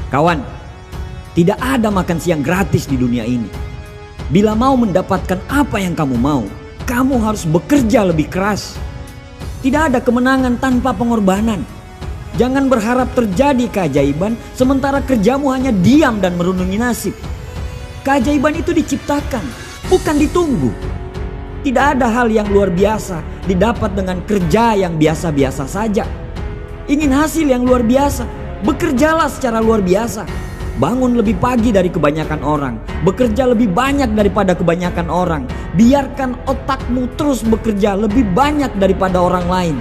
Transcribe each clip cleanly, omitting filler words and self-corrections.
Kawan, tidak ada makan siang gratis di dunia ini. Bila mau mendapatkan apa yang kamu mau, kamu harus bekerja lebih keras. Tidak ada kemenangan tanpa pengorbanan. Jangan berharap terjadi keajaiban sementara kerjamu hanya diam dan merundungi nasib. Keajaiban itu diciptakan, bukan ditunggu. Tidak ada hal yang luar biasa didapat dengan kerja yang biasa-biasa saja. Ingin hasil yang luar biasa, bekerjalah secara luar biasa. Bangun lebih pagi dari kebanyakan orang, bekerja lebih banyak daripada kebanyakan orang. Biarkan otakmu terus bekerja lebih banyak daripada orang lain.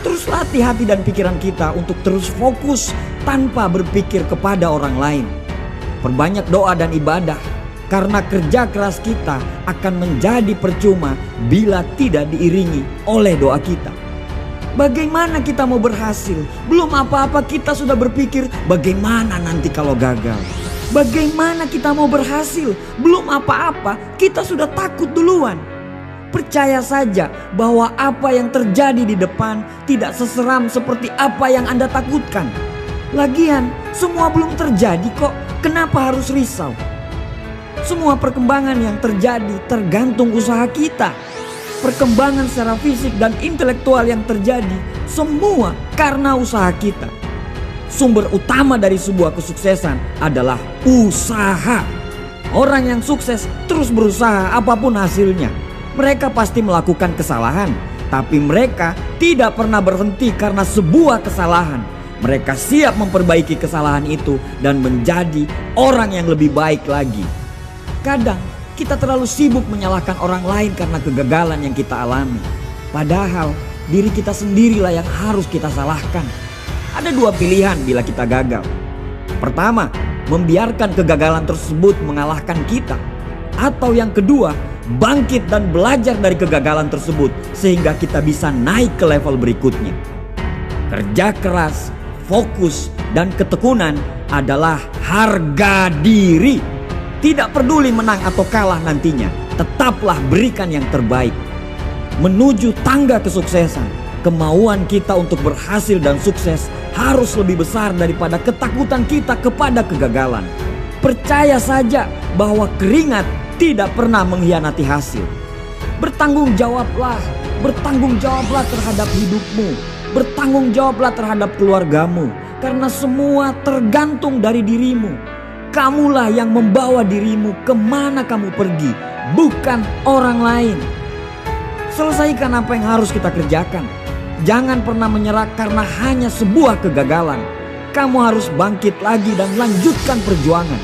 Terus latih hati dan pikiran kita untuk terus fokus tanpa berpikir kepada orang lain. Perbanyak doa dan ibadah, karena kerja keras kita akan menjadi percuma bila tidak diiringi oleh doa kita. Bagaimana kita mau berhasil? Belum apa-apa kita sudah berpikir bagaimana nanti kalau gagal. Bagaimana kita mau berhasil? Belum apa-apa kita sudah takut duluan. Percaya saja bahwa apa yang terjadi di depan tidak seseram seperti apa yang Anda takutkan. Lagian semua belum terjadi kok, kenapa harus risau? Semua perkembangan yang terjadi tergantung usaha kita. Perkembangan secara fisik dan intelektual yang terjadi semua karena usaha kita. Sumber utama dari sebuah kesuksesan adalah usaha. Orang yang sukses terus berusaha apapun hasilnya. Mereka pasti melakukan kesalahan, tapi mereka tidak pernah berhenti karena sebuah kesalahan. Mereka siap memperbaiki kesalahan itu dan menjadi orang yang lebih baik lagi. Kadang kita terlalu sibuk menyalahkan orang lain karena kegagalan yang kita alami. Padahal diri kita sendirilah yang harus kita salahkan. Ada dua pilihan bila kita gagal. Pertama, membiarkan kegagalan tersebut mengalahkan kita. Atau yang kedua, bangkit dan belajar dari kegagalan tersebut sehingga kita bisa naik ke level berikutnya. Kerja keras, fokus, dan ketekunan adalah harga diri. Tidak peduli menang atau kalah nantinya, tetaplah berikan yang terbaik. Menuju tangga kesuksesan, kemauan kita untuk berhasil dan sukses harus lebih besar daripada ketakutan kita kepada kegagalan. Percaya saja bahwa keringat tidak pernah mengkhianati hasil. Bertanggung jawablah terhadap hidupmu. Bertanggung jawablah terhadap keluargamu, karena semua tergantung dari dirimu. Kamulah yang membawa dirimu kemana kamu pergi, bukan orang lain. Selesaikan apa yang harus kita kerjakan. Jangan pernah menyerah karena hanya sebuah kegagalan. Kamu harus bangkit lagi dan lanjutkan perjuangan.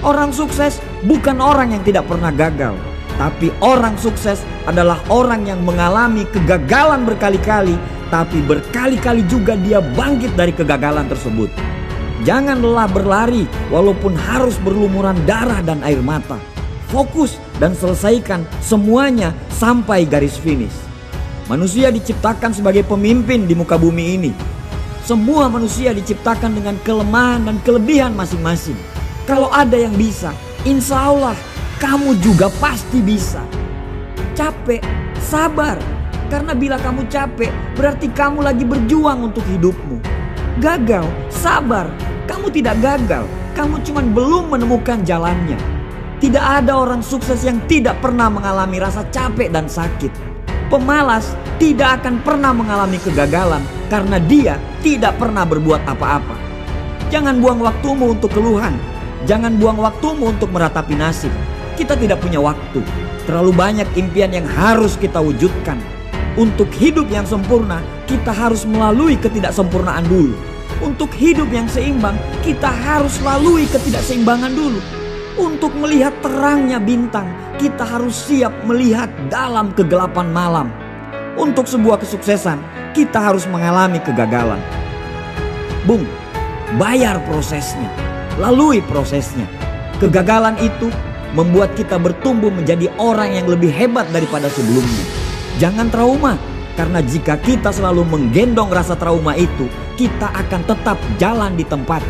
Orang sukses bukan orang yang tidak pernah gagal, tapi orang sukses adalah orang yang mengalami kegagalan berkali-kali, tapi berkali-kali juga dia bangkit dari kegagalan tersebut. Jangan lelah berlari walaupun harus berlumuran darah dan air mata. Fokus dan selesaikan semuanya sampai garis finish. Manusia diciptakan sebagai pemimpin di muka bumi ini. Semua manusia diciptakan dengan kelemahan dan kelebihan masing-masing. Kalau ada yang bisa, insya Allah kamu juga pasti bisa. Capek, sabar. Karena bila kamu capek, berarti kamu lagi berjuang untuk hidupmu. Gagal, sabar. Kamu tidak gagal, kamu cuma belum menemukan jalannya. Tidak ada orang sukses yang tidak pernah mengalami rasa capek dan sakit. Pemalas tidak akan pernah mengalami kegagalan karena dia tidak pernah berbuat apa-apa. Jangan buang waktumu untuk keluhan. Jangan buang waktumu untuk meratapi nasib. Kita tidak punya waktu. Terlalu banyak impian yang harus kita wujudkan. Untuk hidup yang sempurna, kita harus melalui ketidaksempurnaan dulu. Untuk hidup yang seimbang, kita harus lalui ketidakseimbangan dulu. Untuk melihat terangnya bintang, kita harus siap melihat dalam kegelapan malam. Untuk sebuah kesuksesan, kita harus mengalami kegagalan. Bung, bayar prosesnya, lalui prosesnya. Kegagalan itu membuat kita bertumbuh menjadi orang yang lebih hebat daripada sebelumnya. Jangan trauma, karena jika kita selalu menggendong rasa trauma itu, kita akan tetap jalan di tempat.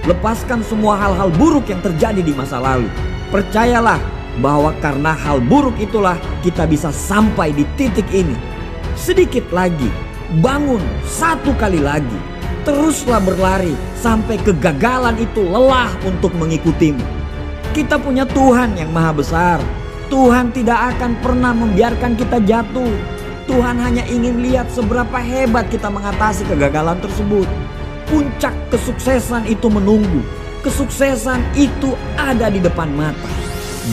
Lepaskan semua hal-hal buruk yang terjadi di masa lalu. Percayalah bahwa karena hal buruk itulah kita bisa sampai di titik ini. Sedikit lagi, bangun satu kali lagi. Teruslah berlari sampai kegagalan itu lelah untuk mengikutimu. Kita punya Tuhan yang maha besar. Tuhan tidak akan pernah membiarkan kita jatuh. Tuhan hanya ingin lihat seberapa hebat kita mengatasi kegagalan tersebut. Puncak kesuksesan itu menunggu. Kesuksesan itu ada di depan mata.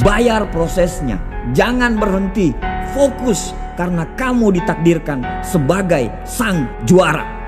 Bayar prosesnya, jangan berhenti. Fokus karena kamu ditakdirkan sebagai sang juara.